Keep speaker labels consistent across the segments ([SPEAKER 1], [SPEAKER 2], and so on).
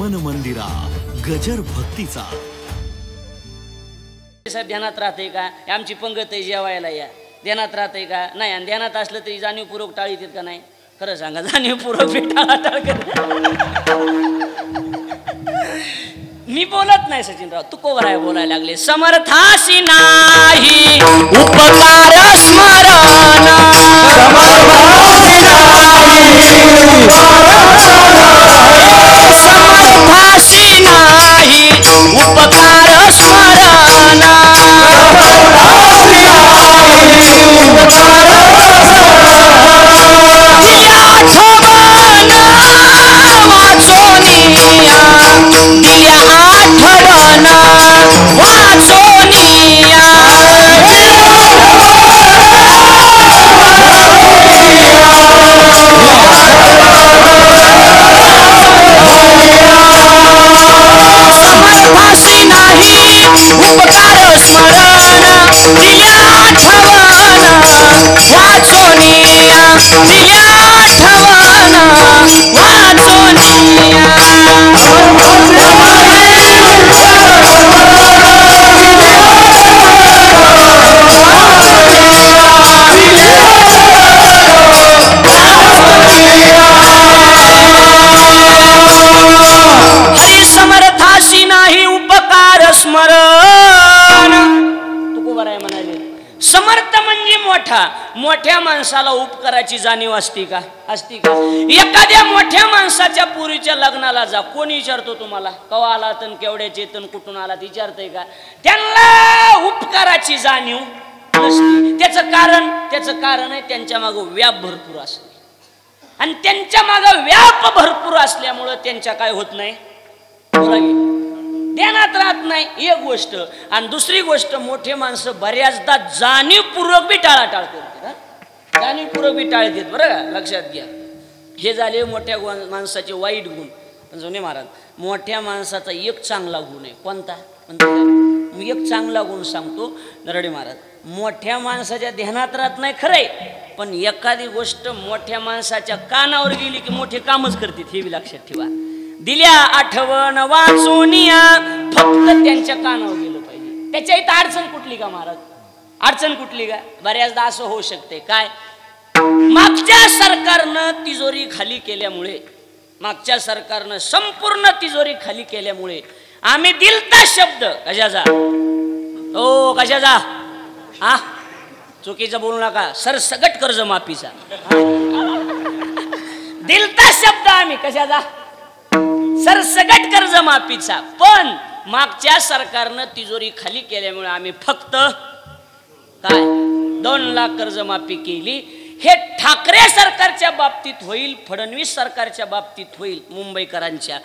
[SPEAKER 1] मन मंदिरा गजर भक्तीचा।
[SPEAKER 2] साहेब ध्यानात राहते का? आमची पंगत आहे जेवायला या, ध्यानात राहते का? नाही. आणि ध्यानात असलं तरी जाणीवपूर्वक टाळीत का नाही? खरं सांगा, जाणीवपूर्वक बी टाळाटाळ कर। मी बोलत नाही सचिनराव, तू कोवर आहे बोलायला लागले। समर्थाशी नाही उपकार स्मरण, समर्थाशी नाही उपकार स्मरण, मोठ्या माणसाला उपकाराची जाणीव असती का? असती का? एखाद्या मोठ्या माणसाच्या पुरीच्या लग्नाला जा, कोणी विचारतो तुम्हाला कवा आला तन केवढ्याचे तन कुठून आला विचारतंय का? त्यांना उपकाराची जाणीव नसते। त्याचं कारण आहे त्यांच्या मागे व्याप भरपूर असते, आणि त्यांच्या मागे व्याप भरपूर असल्यामुळं त्यांच्या काय होत नाही, ध्यानात राहत नाही, एक गोष्ट। आणि दुसरी गोष्ट, मोठे माणसं बऱ्याचदा जाणीवपूर्वक बी टाळाटाळ करतात, जाणीवपूर्वक बी टाळतात, बरं का? लक्षात घ्या। हे झाले मोठ्या माणसाचे वाईट गुण। पण जुने महाराज, मोठ्या माणसाचा एक चांगला गुण आहे, कोणता? मी एक चांगला गुण सांगतो नरडे महाराज। मोठ्या माणसाच्या ध्यानात राहत नाही खरंय, पण एखादी गोष्ट मोठ्या माणसाच्या कानावर गेली की मोठे कामच करतात, हे बी लक्षात ठेवा। दिल्या आठवण वाचूनिया, फक्त त्यांच्या कानावर गेलं पाहिजे। त्याच्या इथं अडचण कुठली का महाराज? अडचण कुठली का? बऱ्याचदा असं होऊ शकते काय, मागच्या सरकारनं तिजोरी खाली केल्यामुळे, मागच्या सरकारनं संपूर्ण तिजोरी खाली केल्यामुळे आम्ही दिलता शब्द कशाचा, ओ कशाचा, हा चुकीचं बोलू नका, सरसगट कर्जमाफीचा दिलता शब्द आम्ही, कशाचा, सरसगट कर्जमाफीचा। पण मागच्या सरकारनं तिजोरी खाली केल्यामुळे आम्ही फक्त काय 2 लाख कर्जमाफी केली। हे ठाकरे सरकारच्या बाबतीत होईल, फडणवीस सरकारच्या बाबतीत होईल, मुंबईकरांच्या,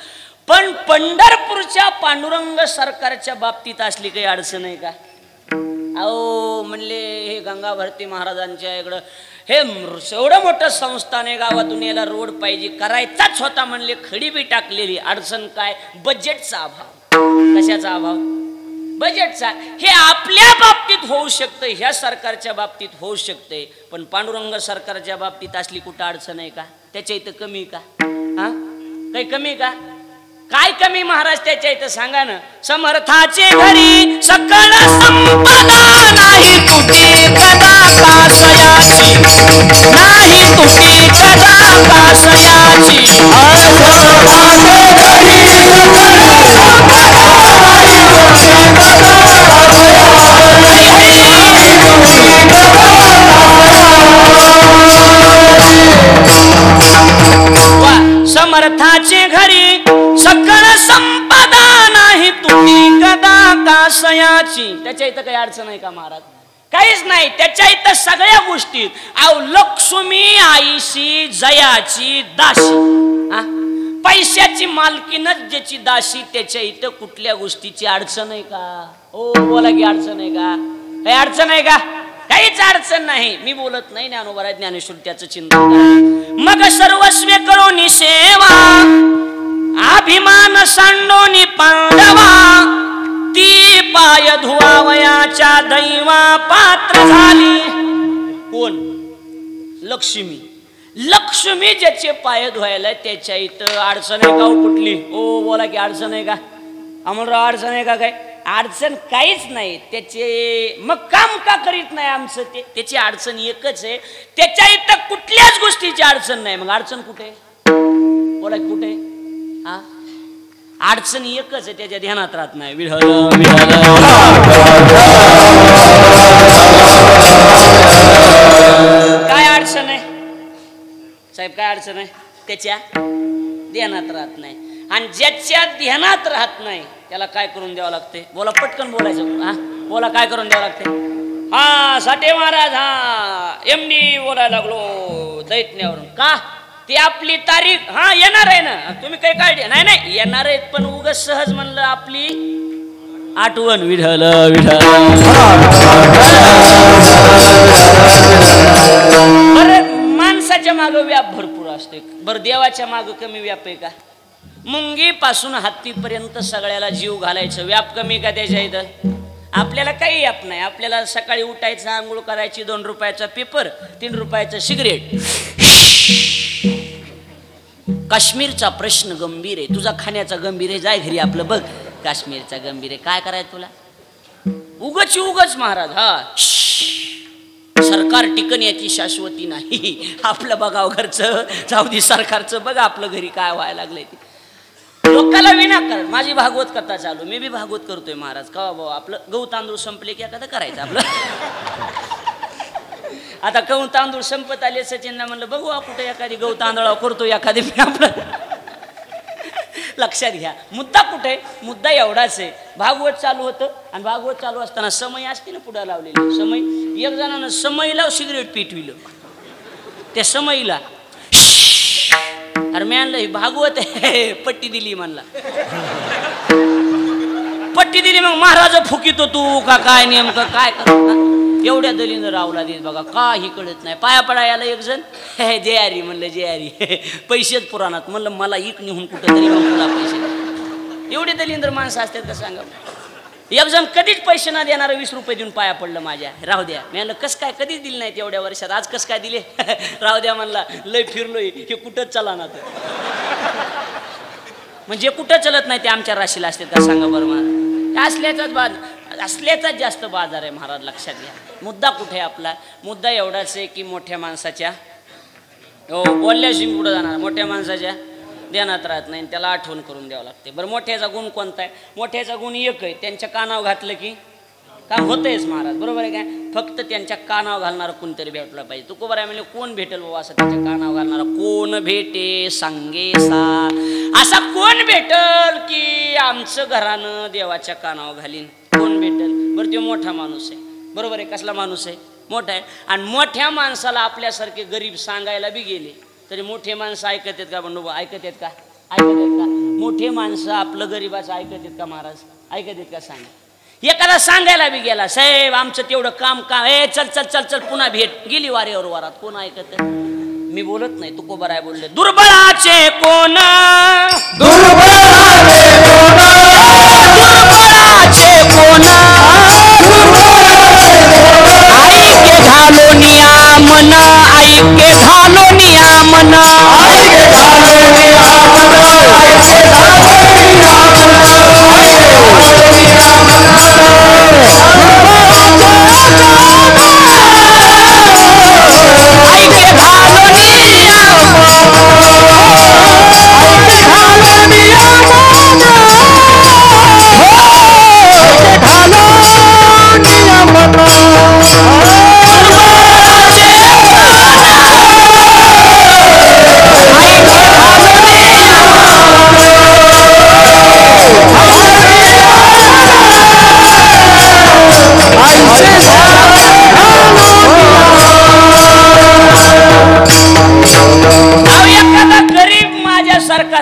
[SPEAKER 2] पण पंढरपूरच्या पांडुरंग सरकारच्या बाबतीत असली काही अडचण आहे का? अहो म्हणले हे गंगा भारती महाराजांच्या इकडं हे एवढं मोठं संस्थान आहे, गावातून याला रोड पाहिजे, करायचाच होता म्हणले, खडी बी टाकलेली। अडचण काय? बजेटचा अभाव। कशाचा अभाव? बजेटचा। हे आपल्या बाबतीत होऊ शकतं, ह्या सरकारच्या बाबतीत होऊ शकते, पण पांडुरंग सरकारच्या बाबतीत असली कुठं अडचण आहे का? त्याच्या इथं कमी का? हा काही कमी का? काय कमी महाराज त्याच्या इथं सांगा ना। समर्थाचे घरी सकळ संपदा, नाही तुटी कदा कासयाची, नाही तुटी कदा कासयाची। समर्थाचे घरी सकळ संपदा, नाही तुटी कदा कासयाची। त्याच्या इथं काही अडचण आहे का महाराज? काहीच नाही। त्याच्या इथं सगळ्या गोष्टीत अहो लक्ष्मी आईशी जयाची दासी, पैशाची मालकीनच ज्याची दासी, त्याच्या इथं कुठल्या गोष्टीची अडचण आहे का? ओ बोला की अडचण आहे का? काही अडचण आहे का? काहीच अडचण नाही। मी बोलत नाही, ज्ञानोबा ज्ञानेश्वर त्याचं चिंतन। मग सर्वस्व करोनी सेवा, अभिमान सांडोनी पांडवा, ती पाय धुवावयाच्या दैवा पात्र झाली। कोण? लक्ष्मी। लक्ष्मी ज्याचे पाय धुवायला त्याच्या इथं अडचण आहे का कुठली? ओ बोला की अडचण आहे का? अमोलराव अडचण आहे का? काय अडचण काहीच नाही त्याचे. मग काम का करीत नाही आमचं? ते त्याची अडचण एकच आहे, त्याच्या इथं कुठल्याच गोष्टीची अडचण नाही. मग अडचण कुठे? बोला की कुठे? हा अडचण एकच आहे, त्याच्या ध्यानात राहत नाही. विढल विढल काय अडचण आहे साहेब? काय अडचण आहे? त्याच्या ध्यानात राहत नाही. आणि ज्याच्या ध्यानात राहत नाही त्याला काय करून द्यावं लागते? बोला पटकन बोलायचं. हा बोला काय करून द्यावं लागते? हा साठे महाराज हा एमडी बोलायला लागलो दैत्यावरून. का? ती आपली तारीख हा येणार आहे ना. तुम्ही काही काळजी नाही. नाही येणार आहेत पण उगाच सहज म्हणलं आपली आठवण. विढल विढल बरं माणसाच्या मागं व्याप भरपूर असते. बरं देवाच्या मागं कमी व्याप आहे का? मुंगीपासून हत्तीपर्यंत सगळ्याला जीव घालायचं. व्याप कमी का त्याच्या इथं? आपल्याला काही व्याप नाही. आपल्याला सकाळी उठायचं, आंघोळ करायची, 2 रुपयाचा पेपर, 3 रुपयाचं सिगरेट. काश्मीरचा प्रश्न गंभीर आहे. तुझा खाण्याचा गंभीर आहे, जाय घरी आपलं बघ. काश्मीरचा गंभीर आहे, काय करायचं तुला? उगच महाराज. हा सरकार टिकन याची शाश्वती नाही. आपलं बघावं घरचं, जाऊ दे सरकारचं बघा आपलं घरी काय व्हायला लागलंय ते. लोकाला विनाकारण माझी भागवत कथा चालू, मी बी भागवत करतोय महाराज. का बाबा आपलं गहू तांदूळ संपले की एखादं करायचं आपलं. आता गहू तांदूळ संपत आले. सचिनला म्हणलं बघू कुठे एखादी गहू तांदूळ करतो एखादी आपलं. लक्षात घ्या मुद्दा कुठे? मुद्दा एवढाच आहे. भागवत चालू होतं आणि भागवत चालू असताना समय असते ना पुढे लावलेली समय. एक जणानं समईला सिगरेट पिटविलं. त्या समईला अरे मी आणलं भागवत आहे, पट्टी दिली म्हणला. पट्टी दिली. मग महाराज फुकितो तू का काय नेमकं काय करत? एवढ्या दलीनं रावला देत बघा, काही कळत नाही. पाया पडायला एक जण जयारी म्हणलं जयारी पैसेच पुराणात म्हणलं मला इक निहून कुठं तरी तुला पैसे. एवढे दलिंद्र माणसं असतात का सांगा? एक जण कधीच पैसे ना देणारं 20 रुपये देऊन पाया पडलं माझ्या. राहू द्या. मी म्हणलं कस काय कधीच दिले नाहीत एवढ्या वर्षात, आज कस काय दिले? राहू द्या म्हणला. लय फिरलोय हे कुठंच चला ना. म्हणजे कुठं चलत नाही ते आमच्या राशीला असतात का सांगा बरं मला? असल्याचाच जास्त बाजार आहे महाराज. लक्षात घ्या. मुद्दा कुठे आहे आपला? मुद्दा एवढाच आहे की मोठ्या माणसाच्या बोलल्याशी पुढे जाणार. मोठ्या माणसाच्या ध्यानात राहत नाही, त्याला आठवण करून द्यावं लागते. बरं मोठ्याचा गुण कोणता आहे? मोठ्याचा गुण एक आहे, त्यांच्या कानावर घातलं की काम होतंयच महाराज. बरोबर आहे काय? फक्त त्यांच्या कानावर घालणारा कोणतरी भेटला पाहिजे. तुकोबाराय म्हणजे कोण भेटेल बाबा असं त्यांच्या कानावर घालणारा? कोण भेटे सांगे सा. असा कोण भेटल की आमचं घरानं देवाच्या कानावर घालीन? कोण भेटल? बरं तो मोठा माणूस आहे. बरोबर आहे. कसला माणूस आहे? मोठा आहे. आणि मोठ्या माणसाला आपल्यासारखे गरीब सांगायला बी गेले तरी मोठे माणसं ऐकत आहेत का? बंडोबा ऐकत आहेत का? ऐकत आहेत का? मोठे माणसं आपलं गरीबाचं ऐकत आहेत का महाराज? ऐकत आहेत का? सांगा. एखादा सांगायला बी गेला साहेब आमचं तेवढं काम का चल चल चल चल पुन्हा भेट, गेली वारेवर वारात. कोण ऐकत? मी बोलत नाही. तुकोबाराय बोलले दुर्बळाचे कोण ऐके घालो नियामन ऐके घालो नियामन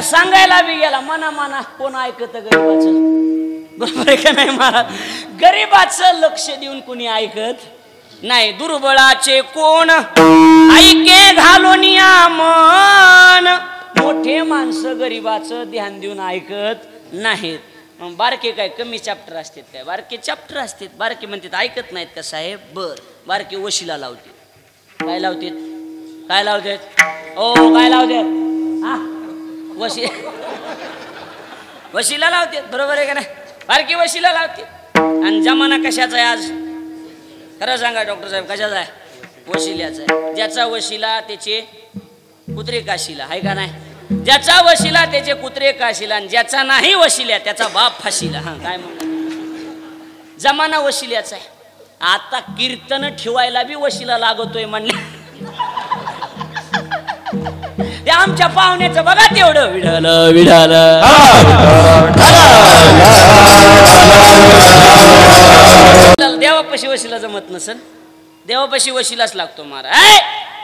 [SPEAKER 2] सांगायला बी गेला मना मना. कोण ऐकत गरीबाचं? बरोबर आहे का नाही महाराज? गरीबाचं लक्ष देऊन कोणी ऐकत नाही. दुर्बळाचे कोण ऐके घालो नियामन. मोठे माणसं गरीबाचं ध्यान देऊन ऐकत नाहीत. मग बारके काय कमी चॅप्टर असतात काय? बारके चॅप्टर असतात. बारके म्हणतात ऐकत नाहीत का साहेब? बर बारके वशिला लावते. काय लावतात? काय लावतेत ओ काय लावतेत हा वशिला लावतेत बरोबर आहे का नाही बारकी वशिला लावते आणि जमाना कशाचा आहे आज खरं सांगा डॉक्टर साहेब कशाचा आहे वशिल्याचा आहे ज्याचा वशिला त्याचे कुत्रे काशीला आहे का नाही ज्याचा वशिला त्याचे कुत्रे काशीला आणि ज्याचा नाही वशिल्या त्याचा बाप फाशीला हा काय म्हणतो जमाना वशिल्याचा आहे आता कीर्तन ठेवायला बी वशिला लागतोय म्हणले ते आमच्या पाहुण्याचं बघा तेवढं विढाल विढाल देवापाशी वशिला जमत नसेल देवापाशी वशिलाच लागतो महाराज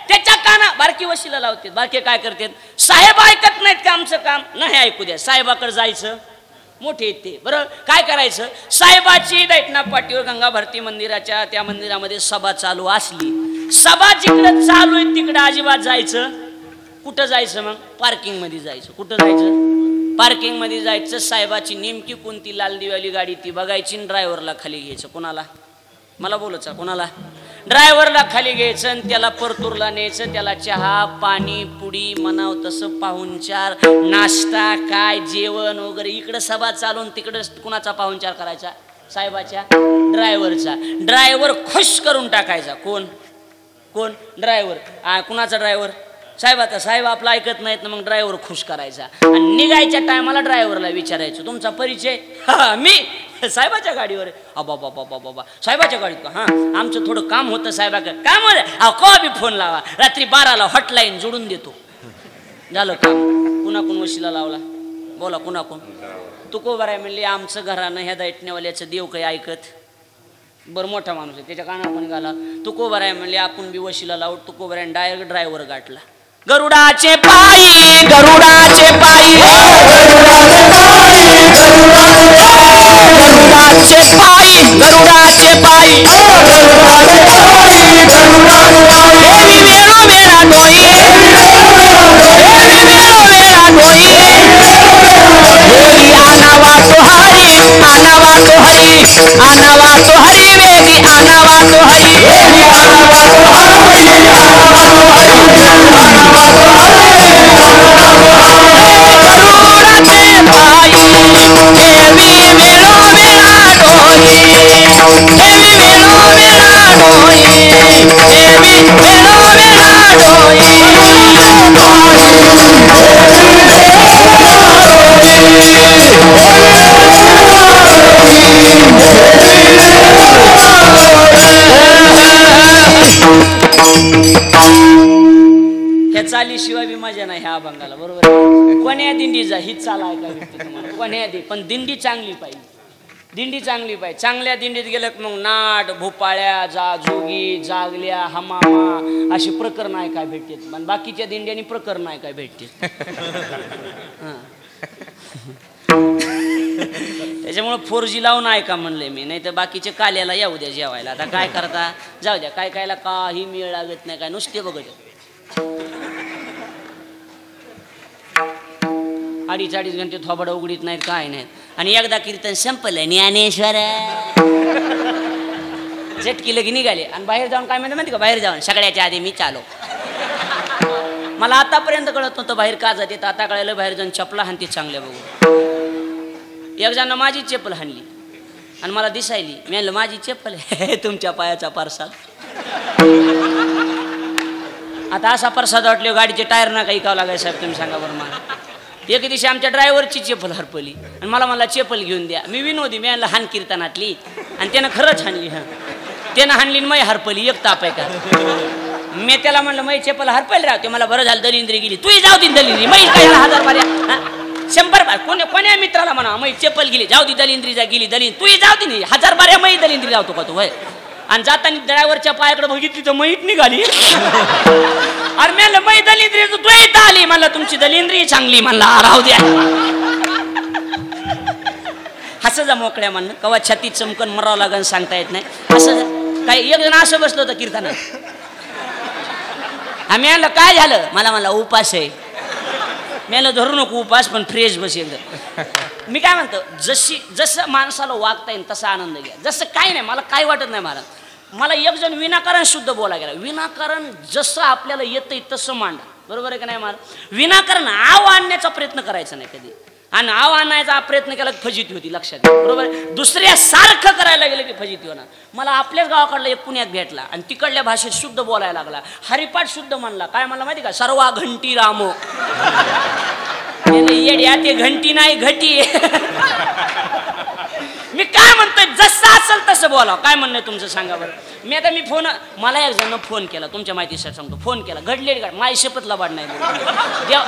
[SPEAKER 2] त्याच्या काना बारकी वशिला लावते बारके काय करतात साहेब ऐकत नाहीत का आमचं काम नाही ऐकू द्या साहेबाकडे जायचं मोठे येते बरोबर काय करायचं साहेबाची दैठणा पाटीवर गंगा भारती मंदिराच्या त्या मंदिरामध्ये सभा चालू असली सभा जिकडं चालू आहे तिकडं अजिबात जायचं कुठं जायचं मग पार्किंग मध्ये जायचं कुठं जायचं पार्किंग मध्ये जायचं साहेबाची नेमकी कोणती लाल दिवाली गाडी ती बघायची ड्रायव्हरला खाली घ्यायचं कोणाला मला बोलायचं कोणाला ड्रायव्हरला खाली घ्यायचं आणि त्याला परतूरला न्यायचं त्याला चहा पाणी पुडी म्हणाव तसं पाहुणचार नाश्ता काय जेवण वगैरे इकडं सभा चालून तिकडं कुणाचा पाहुणचार करायचा साहेबाच्या ड्रायव्हरचा ड्रायव्हर खुश करून टाकायचा कोण कोण ड्रायव्हर कुणाचा ड्रायव्हर साहेबाचा साहेब आपला ऐकत नाहीत ना मग ड्रायव्हर खुश करायचा आणि निघायच्या टायमाला ड्रायव्हरला विचारायचं तुमचा परिचय हा मी साहेबाच्या गाडीवर बाबा बाबा बाबा साहेबाच्या गाडीत का हां आमचं थोडं काम होतं साहेबाकडे काम होतं कवा बी फोन लावा रात्री 12ला हॉटलाईन जोडून देतो झालं काम कुणाकून वशिला लावला बोला कुणाकून तू बरं आहे म्हणले आमचं घरानं ह्या दैठण्यावाल्याचं देव काही ऐकत बरं मोठा माणूस आहे त्याच्या कानावर पण घाला तू बरं आहे म्हणले आपण बी वशिला लावू तू बरं आहे डायरेक्ट ड्रायव्हर गाठला गरुडाचे पायी गरुडाचे पायी गरुडाचे पायी गरुडाचे पायी देवी वेळो वेळा नोई देवी वेळो वेळा नोई वेगी आनावा तो हरी आनावा तो हरी आनावा तो हरी वेगी आनावा तो हरी वेगी आनावा तो हरी आनावा तो चालीशिवाय बी मजा नाही ह्या अभंगाला बरोबर कोण्या दिंडीचा हीच चाला ऐका तुम्हाला कोण्या पण दिंडी चांगली पाहिजे दिंडी चांगली पाहिजे चांगल्या दिंडीत गेलं की मग नाट भोपाळ्या जोगी जागल्या हमामा अशी प्रकरण आहे काय भेटते पण बाकीच्या दिंड्यांनी प्रकरण आहे काय भेटते त्याच्यामुळे 4G लावून ऐका म्हणले मी नाही तर बाकीचे काल्याला येऊ द्या जेवायला आता काय करता जाऊ द्या काय कायला काही मेळ लागत नाही काय नुसते बघत 2.5 घंटे थोबड उघडीत नाहीत काय नाहीत आणि एकदा कीर्तन संपलं ज्ञानेश्वर झटकी लगी निघाले आणि बाहेर जाऊन काय म्हणते माहिती का बाहेर जाऊन सगळ्याच्या आधी मी चालो मला आतापर्यंत कळत नव्हतं बाहेर का जाते आता कळायला बाहेर जाऊन चपला हाणती चांगल्या बघून एक जण माझी चप्पल हाणली आणि मला दिसायली मी म्हणलं माझी चप्पल आहे तुमच्या पायाचा परसाद आता असा प्रसाद वाटले गाडीचे टायर ना काही काव लागाय साहेब तुम्ही सांगा बरं मला एक दिवशी आमच्या ड्रायव्हरची चप्पल हरपली आणि मला चप्पल घेऊन द्या मी विनोदी मी आणलं हान कीर्तनातली आणि त्यानं खरंच हाणली हां त्यानं हाणली मै हरपली एक ताप आहे का मी त्याला म्हणलं मै चप्पल हरपल राहते मला बरं झालं दलिंद्री गेली तूही जाऊ दे दलिंद्री मै काय 1000 बाऱ्या 100 बार कोण्या मित्राला म्हणा मै चप्पल गेली जाऊ दे दलिंद्री जा गेली तूही जाऊ दे 1000 बाऱ्या मै दलिंद्री लावतो का तू आणि जाताना ड्रायव्हरच्या पायाकडे बघितली तर मैत निघाली अरे म्हणलं मै दलिंद्री तू इथं आली म्हणलं तुमची दलिंद्री चांगली म्हणला राहू द्या हसं जा मोकळ्या म्हणणं कवा छाती चमकन मरावं लागन सांगता येत नाही असं काय एक जण असं बसलं होतं कीर्तनात आम्ही म्हणलं काय झालं मला म्हणला उपास आहे मी म्हणलं धरू नको उपास पण फ्रेश बस एकदम मी काय म्हणतो जसं माणसाला वागता येईल तसा आनंद घ्या जसं काही नाही मला काय वाटत नाही महाराज मला एक जण विनाकारण शुद्ध बोला गेला. विनाकारण जसं आपल्याला येतंय तसं मांडा, बरोबर आहे का नाही? मला विनाकारण आव आणण्याचा प्रयत्न करायचा नाही कधी, आणि आव आणायचा प्रयत्न केला की फजिती होती, लक्षात घ्या, बरोबर. दुसऱ्या सारखं करायला गेलं की फजिती होणार. मला आपल्याच गावाकडला एक पुण्यात भेटला आणि तिकडल्या भाषेत शुद्ध बोलायला लागला, हरिपाठ शुद्ध म्हणला. काय म्हणला माहिती का? सर्वा घंटी रामो. येड्या ते घंटी नाही घटी. मी काय म्हणतोय, जसं असेल तसं बोला. काय म्हणणं तुमचं सांगा बरं. मी फोन, मला एक जण फोन केला, तुमच्या माहितीसाठी सांगतो, फोन केला, घडलेली गाड, माय शपथ लबाड नाही,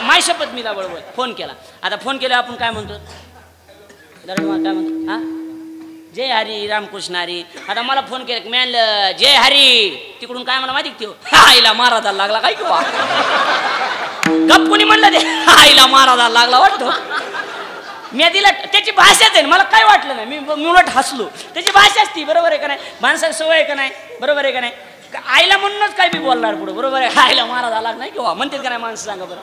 [SPEAKER 2] माय शपथ मी लबाड फोन केला. आता फोन केला आपण काय म्हणतो, काय म्हणतो, हा जय हरी रामकृष्ण हरी. आता मला फोन केला मी आणलं जय हरी, तिकडून काय मला माहिती की आईला महाराजाला लागला काय किंवा गप्पुनी म्हणलं ते आईला महाराजाला लागला वाटतो. मी दिला, त्याची भाषाच आहे, मला काय वाटलं नाही, मी उलट हसलो. त्याची भाषाच ती, बरोबर आहे का नाही? माणसाला सवय आहे का नाही, बरोबर आहे का नाही? आईला म्हणूनच काय बी बोलणार पुढे, बरोबर आहे? आईला महाराज आला नाही किंवा म्हणते का नाही माणसं, सांगा बरं.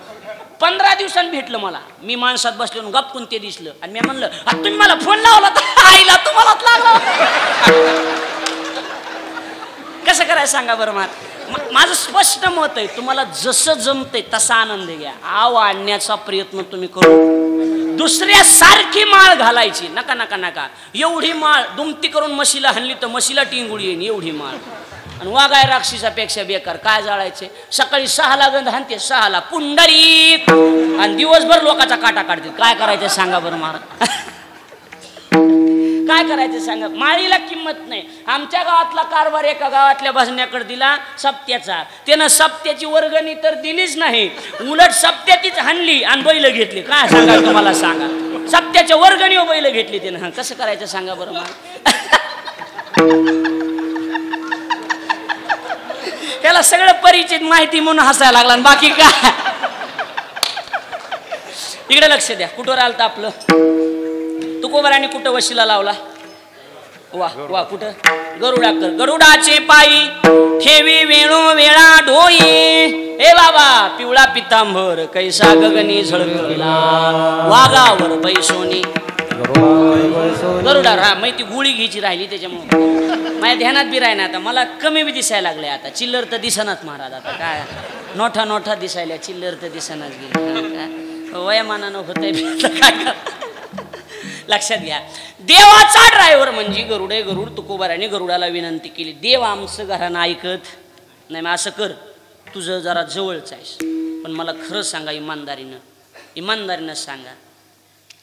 [SPEAKER 2] 15 दिवसांनी भेटलं मला, मी माणसात बसलो गप्पून ते दिसलं आणि मी म्हणलं तुम्ही मला फोन लावला तर आईला तुम्हालाच लागला. कसं करायचं सांगा बरं. माझं स्पष्ट मत आहे, तुम्हाला जसं जमतंय तसा आनंद घ्या. आव आणण्याचा प्रयत्न तुम्ही करू, दुसऱ्या सारखी माळ घालायची नका नका नका. एवढी माळ दुमती करून म्हशीला हाणली तर म्हशीला टिंगुळी येईन, एवढी माळ. आणि वाघाय राक्षसापेक्षा बेकार. काय जाळायचे, सकाळी 6ला गंध हाणते, 6ला पुंडरीक, आणि दिवसभर लोकांचा काटा काढते. काय करायचं सांगा बरं महाराज. काय करायचं सांगा. माळीला किंमत नाही. आमच्या गावातला कारभार एका गावातल्या भजण्याकडे दिला सप्त्याचा, त्यानं सप्त्याची वर्गणी तर दिलीच नाही, उलट सप्त्यातीच हाणली आणि बैल घेतली. काय सांगा तुम्हाला, सांगा सप्त्याच्या वर्गणी बैल घेतली त्यानं. कसं करायचं सांगा बरं मला. त्याला सगळं परिचित माहिती म्हणून हसायला लागला, बाकी काय. इकडे लक्ष द्या, कुठं राहिलं आपलं तुकोबाराने, कुठं वशिला लावला, वा वा, कुठं गरुडाकर. गरुडाचे पायी ठेवी वेणू वेळा ढोई, हे बाबा पिवळा पितांबर कैसा गगनी झळकला, वाघावर बैसोनी गरुडा. हा मग ती गोळी घ्यायची राहिली त्याच्यामुळे माझ्या ध्यानात बी राही ना. आता मला कमी बी दिसायला लागले, आता चिल्लर तर दिसनाच महाराज. आता काय नोठा नोठा दिसायला, चिल्लर तर दिसनाच गेली. वयामानानं होतंय काय. लक्षात घ्या, देवाचा ड्रायव्हर म्हणजे गरुड आहे. गरुड तुकोबाराने गरुडाला विनंती केली, देव आमचं घरानं ऐकत नाही, मग असं कर, तुझं जरा जवळच आहेस, पण मला खरं सांगा, इमानदारीनं सांगा,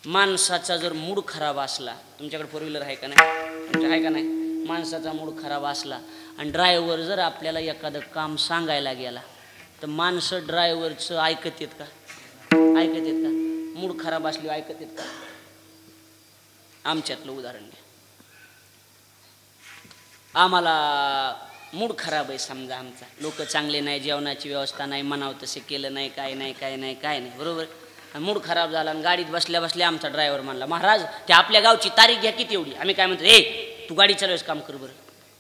[SPEAKER 2] माणसाचा जर मूड खराब असला, तुमच्याकडे 4 व्हीलर आहे का नाही, आहे का नाही, माणसाचा मूड खराब असला आणि ड्रायव्हर जर आपल्याला एखादं काम सांगायला गेला तर माणसं ड्रायव्हरचं ऐकत येत का? ऐकत येत का? मूड खराब असली ऐकत येत का? आमच्यातलं उदाहरण घ्या. आम्हाला मूड खराब आहे समजा आमचा, लोक चांगले नाही, जेवणाची व्यवस्था नाही, म्हणावं तसे केलं नाही, काय नाही काय नाही काय नाही, बरोबर. मूड खराब झाला आणि गाडीत बसल्या बसल्या आमचा ड्रायव्हर म्हणला, महाराज ते आपल्या गावची तारीख घ्या किती एवढी. आम्ही काय म्हणतो, ए तू गाडी चालवायचं काम कर बरं,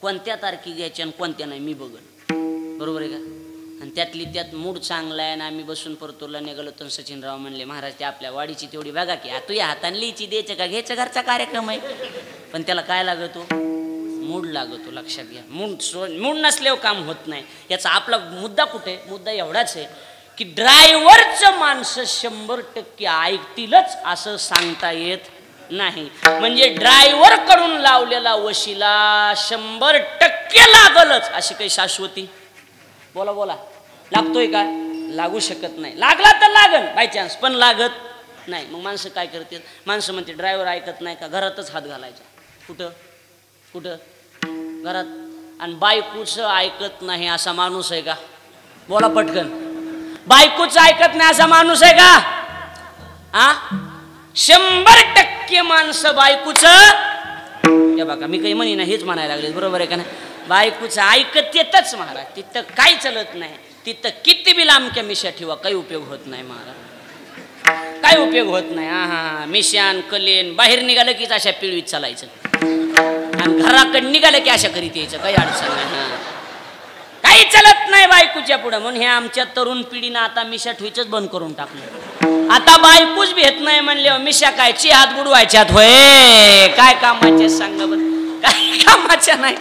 [SPEAKER 2] कोणत्या तारखी घ्यायची आणि कोणत्या नाही मी बघन, बरोबर आहे का. आणि त्यातली त्यात मूड चांगला आहे ना, आम्ही बसून परतूरला निघालो तर सचिनराव म्हणले, महाराज ते आपल्या वाडीची तेवढी बघा की, तू या हाताने लिहिची द्यायचं का, घ्यायचं घरचा कार्यक्रम आहे, पण त्याला काय लागतो, मूड लागतो. लक्षात घ्या, मूड नसल्यावर काम होत नाही. याचा आपला मुद्दा कुठे, मुद्दा एवढाच आहे की ड्रायव्हरचं माणसं 100% ऐकतीलच असं सांगता येत नाही. म्हणजे ड्रायव्हर कडून लावलेला वशिला 100% लागलच अशी काही शाश्वती, बोला बोला, लागतोय का? लागू शकत नाही. लागला तर लागल बाय चान्स, पण लागत नाही. मग माणसं काय करतील, माणसं म्हणते ड्रायव्हर ऐकत नाही का, घरातच हात घालायचा. कुठं कुठं घरात. आणि बायकोचं ऐकत नाही असा माणूस आहे का? बोला पटकन. बायकोचं ऐकत नाही असा माणूस आहे का? 100% माणसं बायकोचं, हे बघा मी काही म्हणी ना, हेच म्हणायला लागले, बरोबर आहे का नाही. बायकोचं ऐकत येतच महाराज, तिथं काही चालत नाही. तिथं किती बी लांबक्या मिशा ठेवा, काही उपयोग होत नाही महाराज, काही उपयोग होत नाही. हा मिशान कलेन बाहेर निघालं की अशा पिळवीत चालायचं, आणि घराकडे निघालं की अशा करीत यायचं, काही अडचण नाही. काही चालत नाही बायकोच्या पुढं. म्हणून हे आमच्या तरुण पिढीनं आता मिशा ठेवायचंच बंद करून टाकलं. आता बायकोच भेट नाही म्हणले, मिशा काय हात बुडवायच्यात होय, काय कामाच्या सांगा बरं, काय कामाच्या नाही.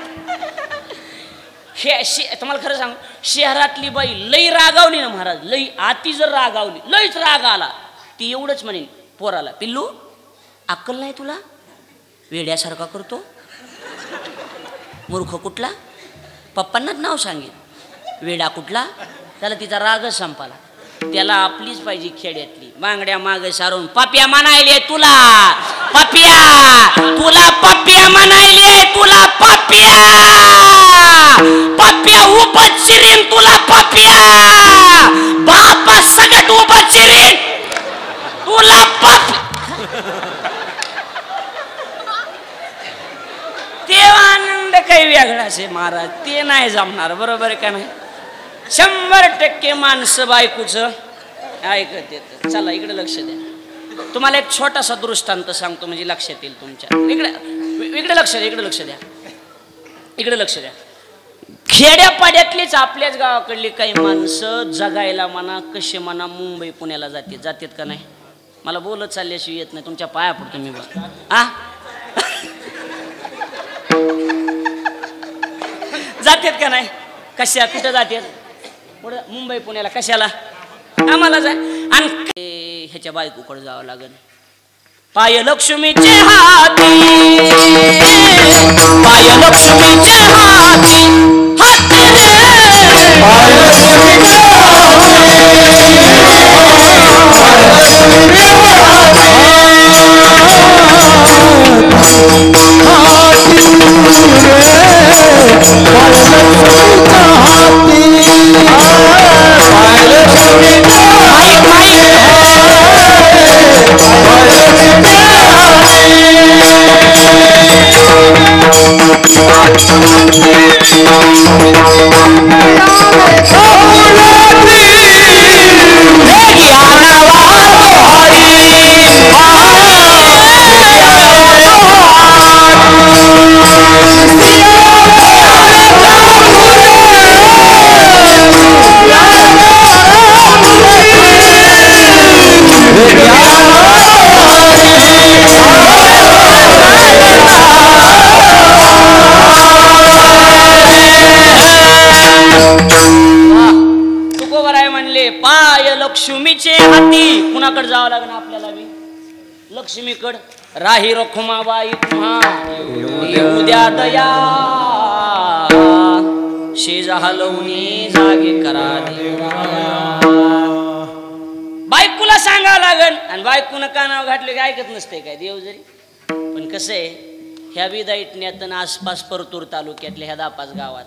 [SPEAKER 2] तुम्हाला खरं सांग, शहरातली बाई लई रागावली ना महाराज, लई आती जर रागावली, लईच राग आला, ती एवढंच म्हणेन पोराला, पिल्लू अक्कल नाही तुला, वेड्यासारखा करतो, मूर्ख कुठला, पप्पांनाच नाव सांगेल, वेडा कुठला. त्याला तिचा रागच संपाला. त्याला आपलीच पाहिजे खेड्यातली, बांगड्या मागे सारून पप्या म्हणायले तुला, पप्या तुला, पप्या म्हणायले तुला, पप्या पप्या उभं चिरीन तुला, पप्या बापा सगळ्यात उभं चिरीन तुला, ते आनंद काही वेगळाच आहे महाराज, ते नाही जमणार. बरोबर का नाही? 100% माणसं बायकोचं ऐकत येतं. चला इकडे लक्ष द्या. तुम्हाला एक छोटासा दृष्टांत सांगतो म्हणजे लक्षात येईल तुमच्या. इकडे लक्ष द्या, इकडे लक्ष द्या, इकडे लक्ष द्या. खेड्यापाड्यातलीच आपल्याच गावाकडली काही माणसं जगायला म्हणा, कसे म्हणा, मुंबई पुण्याला जातात का नाही? मला बोलत चालल्याशिवाय येत नाही, तुमच्या पाया पडतो मी बघ. हा जातात का नाही? कशा कुठं जातात? मुंबई पुण्याला कशाला? आम्हाला जा. आणि ह्याच्या बायकोकडे जावं लागेल. पाय लक्ष्मीचे हाती, पाय लक्ष्मीचे हाती, हाती लक्ष्मीचे हाती. कुणाकडे जावं लागेल आपल्याला? लक्ष्मीकड. राही रखुमाबाई उद्या दया, शेजा हलवणी जागे करा. बायकोला सांगावं लागेल. आणि बायकोनं कानावर घातले की ऐकत नसते काय देव जरी. पण कसं आहे, ह्या विदाईटण्यात आसपास परतूर तालुक्यातल्या ह्या 10-5 गावात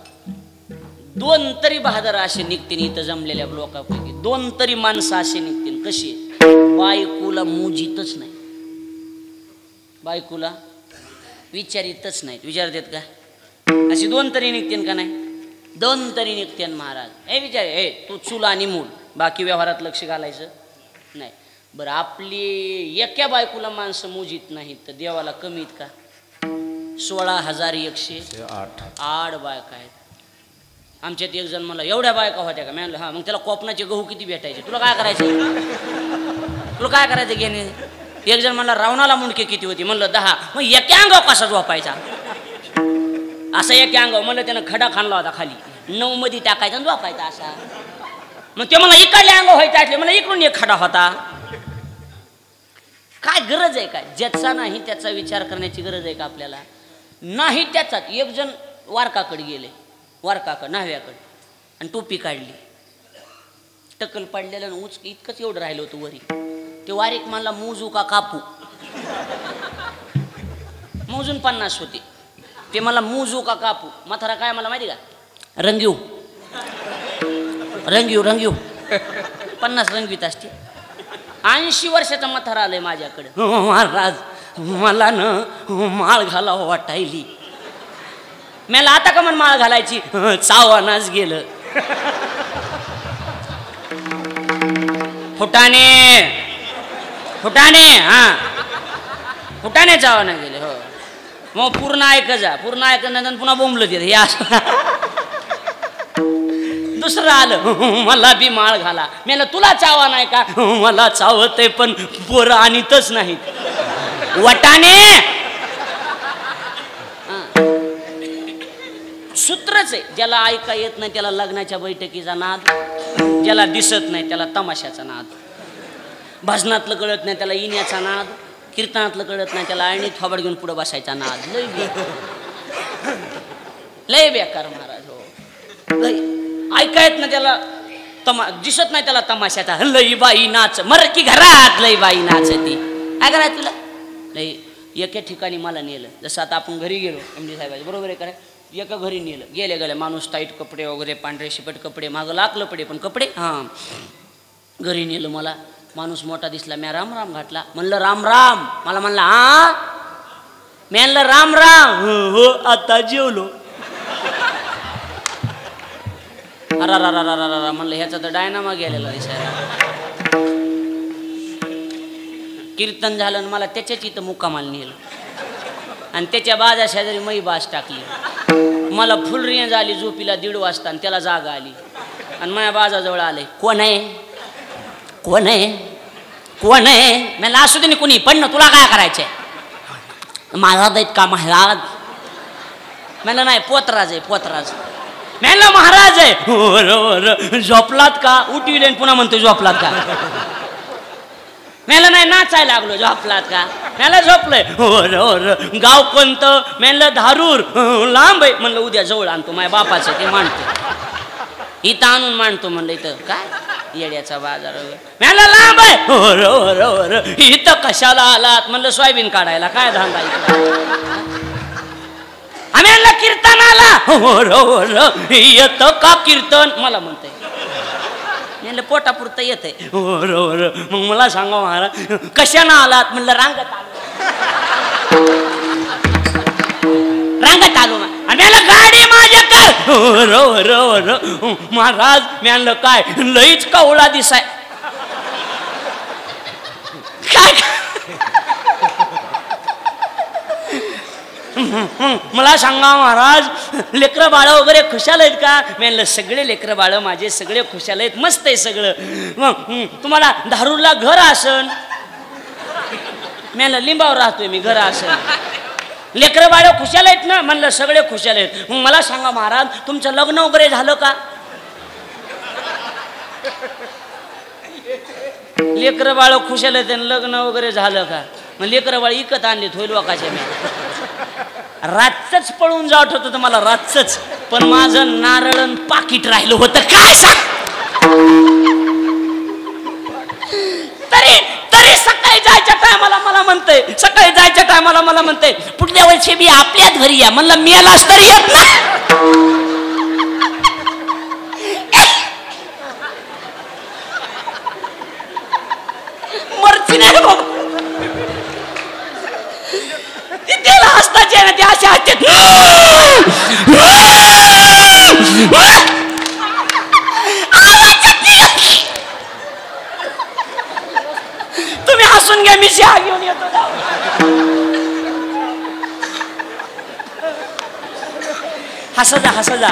[SPEAKER 2] 2 तरी बहादर असे निघतील. इथं जमलेल्या लोकांपैकी 2 तरी माणसं असे निघतील. कशी? बायकोला मुजीतच नाही, बायकोला विचारितच नाहीत. विचारतात का? अशी 2 तरी निघतील का नाही? 2 तरी निघतील महाराज. हे विचार, हे तू चूल आणि मूल, बाकी व्यवहारात लक्ष घालायचं नाही. बरं, आपली एका बायकोला माणसं मुजीत नाहीत तर देवाला कमीत का? 16,108 बायका आहेत. आमच्यात एक जण मला, एवढ्या बायका होत्या का? म्हणलं हा. मग त्याला कोपनाचे गहू किती भेटायचे? तुला काय करायचं? तुला काय करायचं घेणे? एक जण मला रावणाला मुंडके किती होती? म्हणलं 10. मग एका अंगावर कसा झोपायचा? असा एक अंगावर. म्हणलं त्यानं खडा खाणला होता खाली, 9 मध्ये टाकायचा आणि झोपायचा असा. मग ते मला इकडल्या अंगावर व्हायचं, मला इकडून एक खडा होता. काय गरज आहे काय? ज्याचा नाही त्याचा विचार करण्याची गरज आहे का आपल्याला? नाही त्याचाच. एक जण वारकाकडे गेले, वारकाकडे न्हाव्याकडे, आणि टोपी काढली, टकल पडलेलं आणि उच इतकंच एवढं राहिलं होतं वरी. ते वारीक म्हणला मोजू का कापू? मोजून 50 होते. ते मला मोजू का कापू? म्हातारा काय मला माहिती का? रंगीव रंगीव रंगीव 50 रंगवीत असते. 80 वर्षाचा म्हातारा आलंय माझ्याकडे. महाराज मला न माळ घालावं वाटायली. मला आता का म्हण माळ घालायची? चावानाच गेलं. फुटाणे फुटाणे, हा फुटाणे चावाना गेले. हो, मग पूर्ण ऐक जा. पूर्ण ऐकण्यानंतर पुन्हा बोंबलं तिथे. हे असं दुसरं आलं, मला बी माळ घाला. मला तुला चावा नाही का? मला चावतय पण पोरं आणतच नाहीत. वटाणे सूत्र खरंच आहे, ज्याला ऐका येत नाही त्याला लग्नाच्या बैठकीचा नाद, ज्याला दिसत नाही त्याला तमाशाचा नाद, भजनातलं कळत नाही त्याला इण्याचा नाद, कीर्तनातलं कळत नाही त्याला आणि थोबड घेऊन पुढे बसायचा नाद. लय बेकार महाराज हो. ऐका येत ना त्याला दिसत नाही त्याला तमाशाचा. लई बाई नाच मर की घरात लई बाई नाचती. काय करायचं तुला? लई एका ठिकाणी मला नेलं, जसं आता आपण घरी गेलो एमडी साहेबांच्या बरोबर आहे काय, एका घरी नेलं, गेले माणूस टाईट कपडे वगैरे पांढरे शिपट कपडे, मागं लाकलं पडे पण कपडे, हां घरी नेलं. मला माणूस मोठा दिसला, म्या राम राम घातला. म्हणलं राम राम, मला म्हणला हा, मी म्हणलं राम राम, हो आता जेवलो. अरा म्हणलं ह्याचा तर डायनामा गेलेला दिसायला. कीर्तन झालं आणि मला त्याच्याच इथं मुक्कामाला नेलं आणि त्याच्या बाजा शेजारी मै बास टाकली. मला फुल रेंज आली झोपीला 1:30 वाजता आणि त्याला जागा आली आणि माझ्या बाजाजवळ आले. कोण आहे कोण आहे कोण आहे? मला असू दे ना कोणी पण ना, तुला काय करायचंय? महाराज आहेत का? महाराज म्हणलं नाही, पोतराज आहे पोतराज. म्हणलं महाराज आहे. झोपलात का? उठविले पुन्हा म्हणतो झोपलात का? म्हणलं नाही, नाचायला लागलो. झोपलात का? म्हणलं झोपलंय. हो गाव कोणतं? म्हणलं धारूर. लांब आहे. म्हणलं उद्या जवळ आणतो, माझ्या बापाचं ते मांडतो, इथं आणून मांडतो. म्हणलं इथं काय येड्याचा बाजार. म्हणलं लांब आहे. इथं कशाला आलात? म्हणलं सोयाबीन काढायला. काय धांदा आम्ही आणलं कीर्तनाला. येतं का कीर्तन? मला म्हणतंय. म्हणलं पोटापुरतं येत आहे. मग मला सांगा महाराज कशानं आलात? म्हणलं रांगत आलो. रांगत आलो. आम्ही आणलं गाडी माझ्या कर. महाराज मी आणलं काय लईच कवळा दिसाय. काय मला सांगा महाराज लेकरं बाळ वगैरे खुशाल आहेत का? मी म्हणलं सगळे लेकरं बाळ माझे सगळे खुशाल आहेत, मस्त आहे सगळं. मग तुम्हाला धारूरला घर असन? मी म्हणलं लिंबावर राहतोय मी, घर असन. लेकरं बाळ खुशाल आहेत ना? म्हणलं सगळे खुशाल आहेत. मग मला सांगा महाराज तुमचं लग्न वगैरे झालं का? लेकरं बाळ खुशाल आहेत आणि लग्न वगैरे झालं का? मग लेकरं बाळ इकत आणले होईल लोकाच्या. मी रातच पळून जावत होतं मला रातच, पण माझं नारळन पाकिट राहिलं होतं. काय सांग? तरी सकाळी जायच्या टायमाला मला म्हणतंय, सकाळी जायच्या टायमाला मला म्हणतंय पुढल्या वर्षी बी आपल्याच घरी या. म्हणलं मेलाच तरी येत ना. मरती नाही बाबा. त्याला हसताच आहे ना, ते असे हसतात. तुम्ही हसून घ्या, मी चहा घेऊन येतो. हसा जा हसले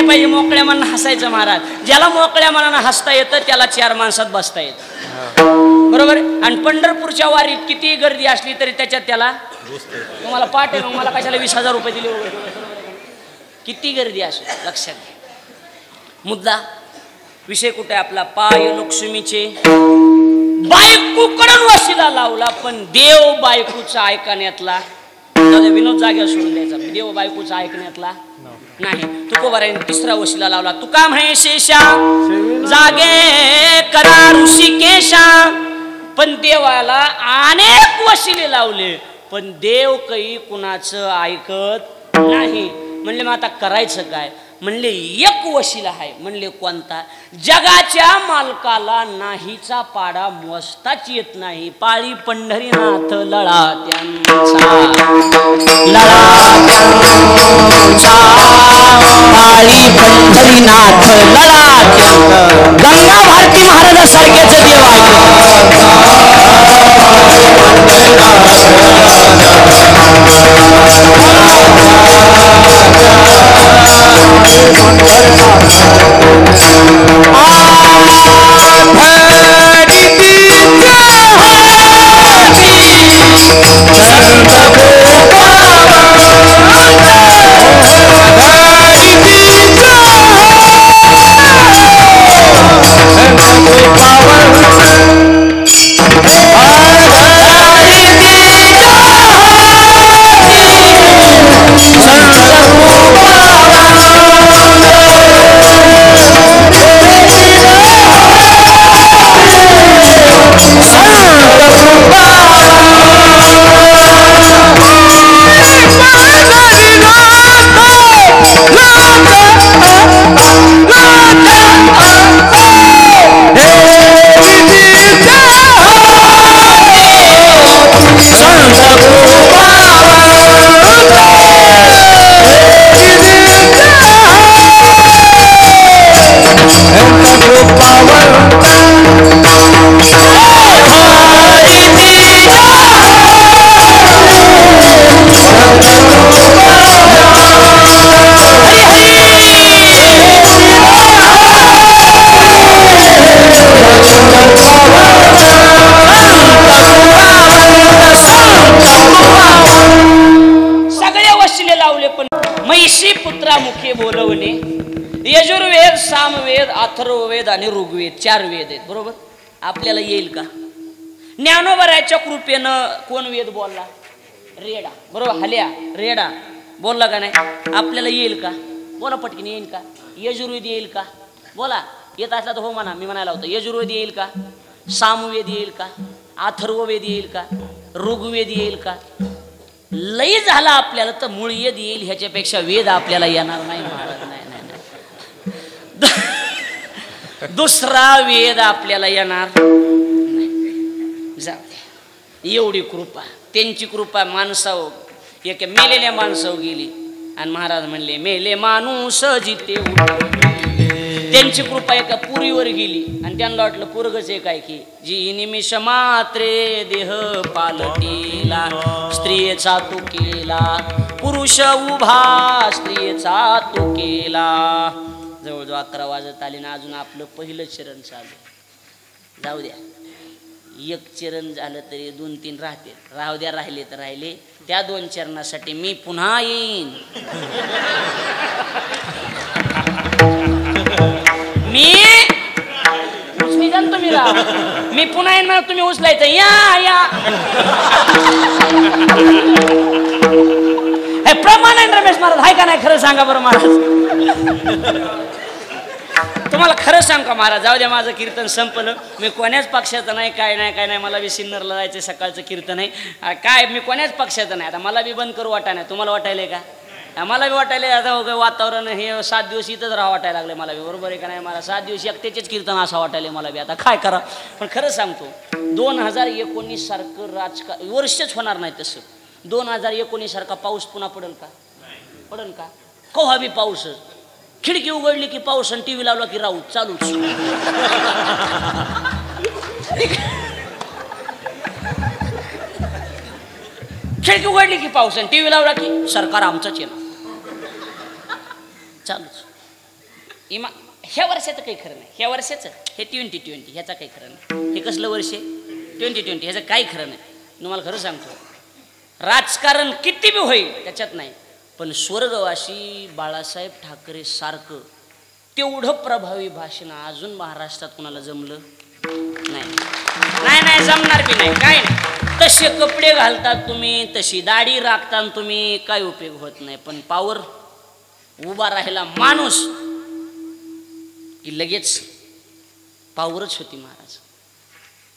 [SPEAKER 2] पाहिजे, मोकळ्या मनानं हसायचं महाराज. ज्याला मोकळ्या मनानं हसता येतं त्याला 4 माणसात बसता येतं, बरोबर आहे. आणि पंढरपूरच्या वारीत किती गर्दी असली तरी त्याच्यात त्याला तुम्हाला पाठ आहे. मला कशाला 20,000 रुपये दिले? किती गर्दी असो, लक्षात घ्या. मुद्दा विषय कुठे आपला? पाय लक्ष्मीचे बायकोकडून वशिला लावला, पण देव बायकोचा ऐकण्यातला. विनोद जागेवर सोडून द्यायचा. देव बायकोचा ऐकण्यातला नाही. तुकोबारायने 3रा वशिला लावला. तुका म्हणे शेषा जागे करा ऋषिकेशा. पण देवाला अनेक वशिले लावले, पण देव काही कुणाचं ऐकत नाही. म्हणले मग आता करायचं काय? म्हणले एक वशिला आहे. म्हणले कोणता? जगाच्या मालकाला नाहीचा पाडा मोजताच येत नाही. पाळी पंढरीनाथ लळात्यांचा, लळात्यांचा पाळी पंढरीनाथ लळात्यांचा. गंगा भारती महाराजासारखेच देव आहे.
[SPEAKER 3] Thank you.
[SPEAKER 2] पुत्रामुखे बोलवणे. यजुर्वेद, सामवेद, अथर्ववेद आणि ऋग्वेद 4 वेद आहेत, बरोबर. आपल्याला येईल का? ज्ञानोबराच्या कृपेनं कोण वेद बोलला? रेडा, बरोबर. हल्या रेडा बोलला का नाही? आपल्याला येईल का? बोला पटकीन, येईल का? यजुर्वेद येईल का? बोला. येत असला तर हो म्हणा, मी म्हणायला होतं. यजुर्वेद येईल का? सामवेद येईल का? अथर्ववेद येईल का? ऋग्वेद येईल का? लई झाला आपल्याला तर मूळ वेद येईल, ह्याच्यापेक्षा वेद आपल्याला येणार नाही महाराज. नाही नाही नाही. दुसरा वेद आपल्याला येणार नाही. जाऊ एवढी कृपा, त्यांची कृपा माणसावर, एका मेलेल्या माणसावर गेली आणि महाराज म्हणले मेले माणूस जिते उठले. त्यांची कृपा एका पुरीवर गेली आणि त्यांना वाटलं पोरगच एक आहे की जी निमिष मात्रे देह पालटीला स्त्रियेचा तू केला पुरुष उभा स्त्रियेचा तू केला. जवळजवळ 11 वाजत आले ना अजून आपलं पहिलं चरण चालू. जाऊ द्या, एक चरण झालं तरी 2-3 राहते. राहू द्या, राहिले तर राहिले. त्या 2 चरणासाठी मी पुन्हा येईन. मी जाणतो मी पुन्हा येईन म्हणा, तुम्ही उचलायचं. या या हे प्रमाण आहे रमेश महाराज, हाय का नाही? खरं सांगा बरं महाराज, तुम्हाला खरं सांग का महाराज? जाऊ द्या, माझं कीर्तन संपलं. मी कोण्याच पक्षाचं नाही, काय नाही काय नाही. मला बी सिन्नरला जायचं, सकाळचं कीर्तन आहे. काय मी कोण्याच पक्षाचं नाही. आता मला बी बंद करू वाटा नाही. तुम्हाला वाटायलंय का? मला बी वाटायला आता वातावरण हे 7 दिवस इथंच राहा वाटायला लागलं मला बी, बरोबर आहे का नाही? मला 7 दिवस एकट्याचेच कीर्तन असं वाटायला मला बी. आता काय करा? पण खरं सांगतो, 2019 सारखं राजकारण वर्षच होणार नाही. तसं 2019 सारखा पाऊस पुन्हा पडेल का? पडेल का? कव्हा बी पाऊसच. खिडकी उघडली की पाऊस आणि टीव्ही लावला की राहू चालूच. खिडकी उघडली की पाऊस आणि टीव्ही लावला की सरकार आमचंच येणार चालूच. ह्या वर्षाचं काही खरं नाही. ह्या वर्षाचं हे 2020 ह्याचं काही खरं नाही. हे कसलं वर्ष आहे? 2020. ह्याचं काही खरं नाही. तुम्हाला खरं सांगतो, राजकारण किती बी होईल त्याच्यात नाही, पण स्वर्गवासी बाळासाहेब ठाकरे सारखं तेवढं प्रभावी भाषण अजून महाराष्ट्रात कुणाला जमलं नाही. नाही नाही जमणार बी नाही. काय नाही, तसे कपडे घालतात तुम्ही, तशी दाढी राखता तुम्ही, काय उपयोग होत नाही. पण पावर उभा राहिला माणूस की लगेच पावरच होती महाराज.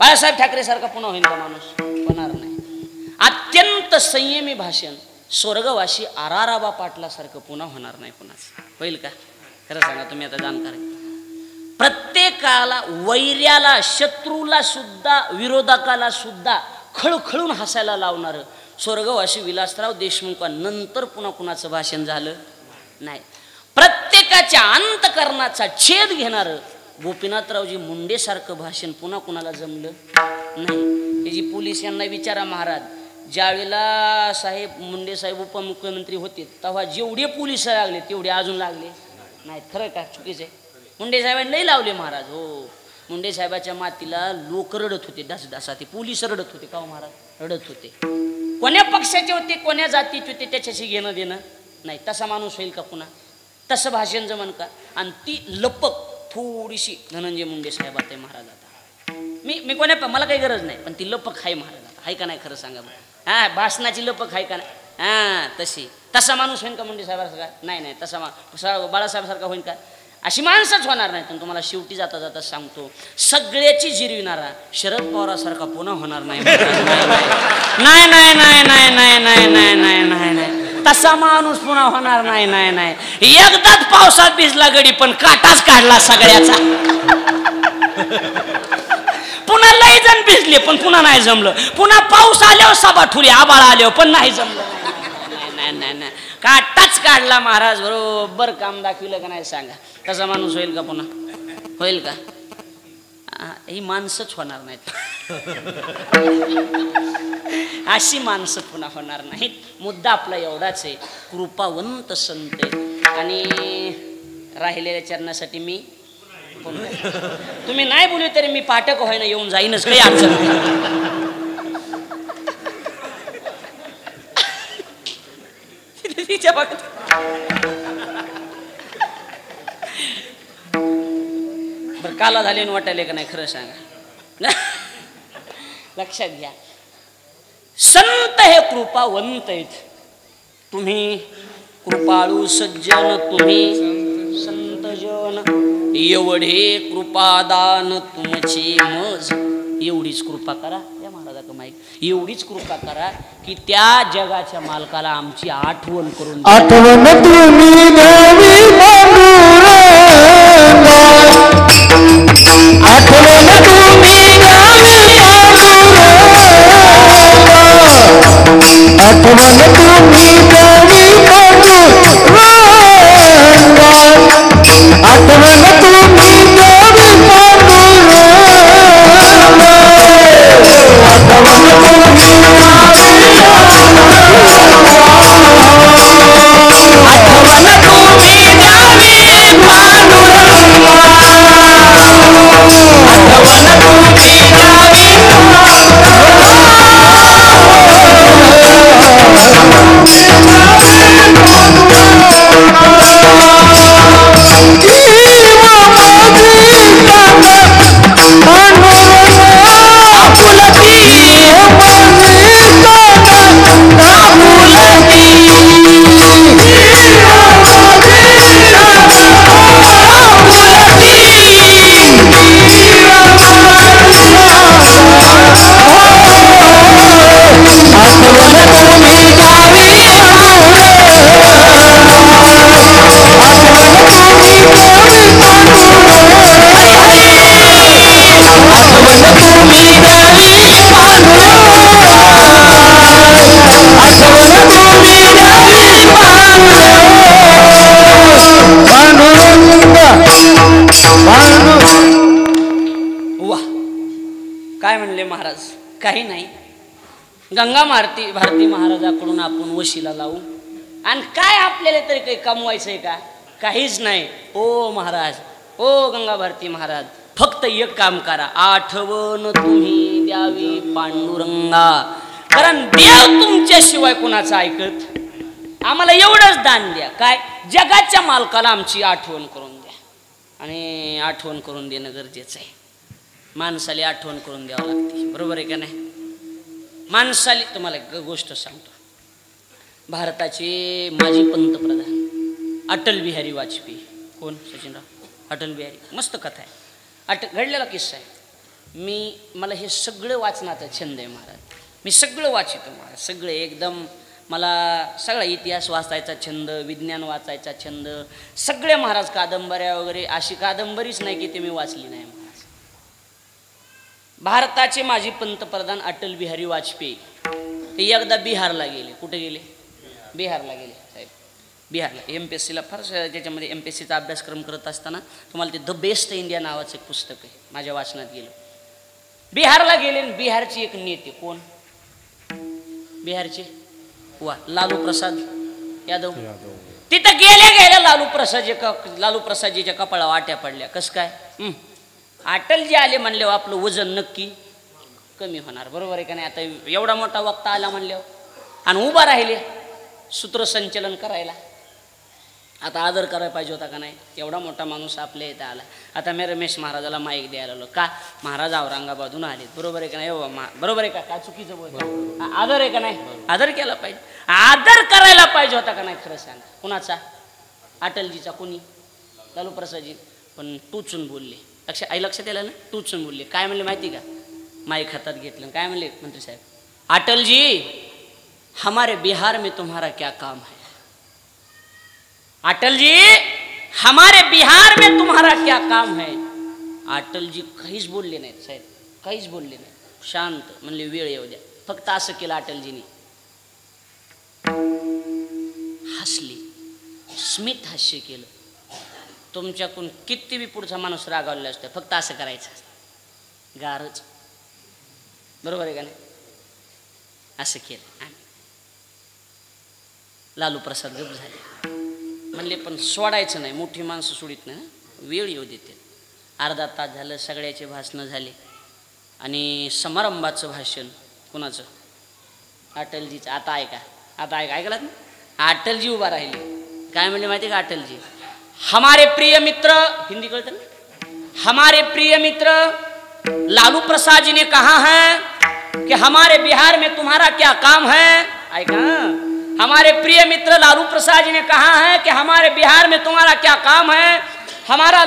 [SPEAKER 2] बाळासाहेब ठाकरे सारखा पुन्हा होईल का माणूस? होणार नाही. अत्यंत संयमी भाषण स्वर्गवासी आराराबा पाटलासारखं पुन्हा होणार नाही. पुन्हा होईल का? खरं सांगा तुम्ही, आता जाणकार आहे. प्रत्येकाला, वैर्याला, शत्रूला सुद्धा, विरोधकाला सुद्धा खळखळून हसायला लावणारं स्वर्गवासी विलासराव देशमुखांनंतर पुन्हा कुणाचं भाषण झालं नाही. प्रत्येकाच्या अंतकरणाचा छेद घेणारं गोपीनाथरावजी मुंडे सारखं भाषण पुन्हा कुणाला जमलं नाही. हे जी पोलीस यांना विचारा महाराज, ज्यावेळेला साहेब मुंडे साहेब उपमुख्यमंत्री होते तेव्हा जेवढे पोलीस लागले तेवढे अजून लागले नाहीत. खरं का? चुकीचं आहे. मुंडे साहेबांनी लई लावले महाराज. हो, मुंडे साहेबाच्या मातीला लोक रडत होते, डासा ते पोलीस रडत होते. का महाराज? रडत होते. कोण्या पक्षाचे होते, कोण्या जातीचे होते, त्याच्याशी घेणं देणं नाही. तसा माणूस होईल का पुन्हा? तसं भाषण जमन का? आणि ती लपक थोडीशी धनंजय मुंडे साहेब आहे महाराज. आता मी कोण्या, मला काही गरज नाही, पण ती लपक आहे महाराज. आता आहे का नाही? खरं सांगा बरं. हा, भाषणाची लपक आहे का नाही? हा, तशी. तसा माणूस होईल का मुंडे साहेबासारखा? नाही नाही. तसा बाळासाहेबासारखा होईल का? अशी माणसंच होणार नाही. पण तुम्हाला शेवटी जाता जाता सांगतो, सगळ्याची जिरविणारा शरद पवारासारखा पुन्हा होणार नाही. नाही नाही नाही नाही नाही नाही नाही नाही नाही, तसा माणूस पुन्हा होणार नाही. नाही नाही. एकदाच पावसात भिजला गडी, पण काटाच काढला सगळ्याचा. पुन्हा लई जण भिजले पण पुन्हा नाही जमलं. पुन्हा पाऊस आल्यावर सभा ठुली, आबाळ आल्यावर पण नाही जमलं. नाही नाही नाही, काटाच काढला महाराज. बरोबर काम दाखविलं का नाही सांगा? तसा माणूस होईल का पुन्हा? होईल का? ही माणसंच होणार नाहीत. अशी माणसं पुन्हा होणार नाहीत. मुद्दा आपला एवढाच आहे, कृपावंत संत आणि राहिलेल्या चरणासाठी मी तुम्ही नाही बोलले तरी मी पाठक व्हायला येऊन जाईनच, काही अडचण नाही. काला झाले वाटायले का नाही खरं सांगा. लक्षात घ्या, संत हे कृपावंत आहेत. तुम्ही कृपाळू सज्जन, तुम्ही संत जन, एवढे कृपादान तुमची मज. एवढीच कृपा करा या महाराजा माईक, एवढीच कृपा करा की त्या जगाच्या मालकाला आमची आठवण करून
[SPEAKER 3] आठवण तुम्ही द्यावी पांडुरंगा, आठवण तुम्ही द्यावी पांडुरंगा, आठवण तुम्ही द्यावी पांडुरंगा, आठवण तुम्ही द्यावी पांडुरंगा, आठवण तुम्ही
[SPEAKER 2] काय म्हणले महाराज? काही नाही, गंगा भारती महाराजाकडून आपण वशिला लावू आणि काय आपल्याला तरी काही कमवायचंय का? काहीच नाही. ओ महाराज, ओ गंगा भारती महाराज, फक्त एक काम करा, आठवण तुम्ही द्यावी पांडुरंगा. कारण देव तुमच्याशिवाय कोणाचं ऐकत. आम्हाला एवढंच दान द्या, काय जगाच्या मालकाला आमची आठवण करून द्या. आणि आठवण करून देणं गरजेचं आहे. माणसाला आठवण करून द्यावं लागते, बरोबर आहे का नाही? माणसाला तुम्हाला एक गोष्ट सांगतो. भारताचे माजी पंतप्रधान अटल बिहारी वाजपेयी, कोण? सचिनराव अटल बिहारी. मस्त कथा आहे, घडलेला किस्सा आहे. मला हे सगळं वाचनाचा छंद आहे महाराज. मी सगळं वाचितो महाराज, सगळे एकदम. मला सगळा इतिहास वाचायचा छंद, विज्ञान वाचायचा छंद, सगळे महाराज कादंबऱ्या वगैरे. अशी कादंबरीच नाही की ते मी वाचली नाही महाराज. भारताचे माजी पंतप्रधान अटल बिहारी वाजपेयी ते एकदा बिहारला गेले. कुठे गेले? बिहारला गेले साहेब. बिहारला MPSCला फार त्याच्यामध्ये MPSCचा अभ्यासक्रम करत असताना तुम्हाला ते द बेस्ट इंडिया नावाचं एक पुस्तक आहे, माझ्या वाचनात गेलं. बिहारला गेले. बिहारचे एक नेते, कोण? बिहारचे वा लालू प्रसाद यादव. तिथं गेल्या लालू प्रसादजीच्या कपाळा वाट्या पडल्या. कसं काय? अटलजी आले म्हणल्यावर आपलं वजन नक्की कमी होणार, बरोबर आहे का नाही? आता एवढा मोठा वक्ता आला म्हणल्यावर आणि उभा राहिले सूत्रसंचलन करायला, आता आदर करायला पाहिजे होता का नाही? एवढा मोठा माणूस आपल्या इथं आला. आता मी रमेश महाराजाला माईक द्यायला आलो का? महाराज औरंगाबादून आले, बरोबर आहे का नाही? बरोबर आहे का? काय चुकीचं बोल? आदर आहे का नाही? आदर केला पाहिजे. आदर करायला पाहिजे होता का नाही? खरं सांगा. कुणाचा? अटलजीचा. कोणी? लालू प्रसादजी. पण टुचून बोलले. लक्षात आलं ना? टुचून बोलले. काय म्हणले माहिती का? माईक हातात घेतलं. काय म्हणले मंत्री साहेब? अटलजी, हमारे बिहार में तुम्हारा क्या काम है? अटलजी, हमारे बिहार में तुम्हारा क्या काम है? अटलजी काहीच बोलले नाहीत साहेब, काहीच बोलले नाही. शांत म्हणले वेळ येऊ द्या. फक्त असं केलं अटलजीने, हसले, स्मित हास्य केलं. तुमच्याकडून किती बी पुढचा माणूस रागावलेला असतो, फक्त असं करायचं, गारच, बरोबर आहे का नाही? असं केलं. लालू प्रसाद गप झाले. म्हणले पण सोडायचं नाही, मोठी माणसं सोडित नाही, वेळ येऊ देते. अर्धा तास झालं, सगळ्याचे भाषणं झाले आणि समारंभाचं भाषण कुणाचं? अटलजीचं. आता ऐकलात ना? अटलजी उभा राहिले. काय म्हणले माहिती का अटलजी? हमारे प्रिय मित्र, हिंदी कळतं ना? हमारे प्रिय मित्र लालू प्रसाद जी ने कहा है कि हमारे बिहार में तुम्हारा क्या काम है। आएगा हमारे प्रिय मित्र लालू प्रसाद जी ने कहा है कि हमारे बिहार में तुम्हारा क्या काम है। हमारा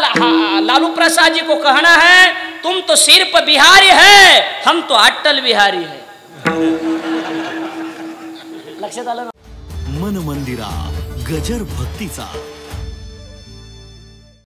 [SPEAKER 2] लालू प्रसाद जी को कहना है तुम तो सिर्फ बिहारी है, हम तो अटल बिहारी है। लक्षात आलं ना?
[SPEAKER 1] मन मंदिरा गजर भक्तीचा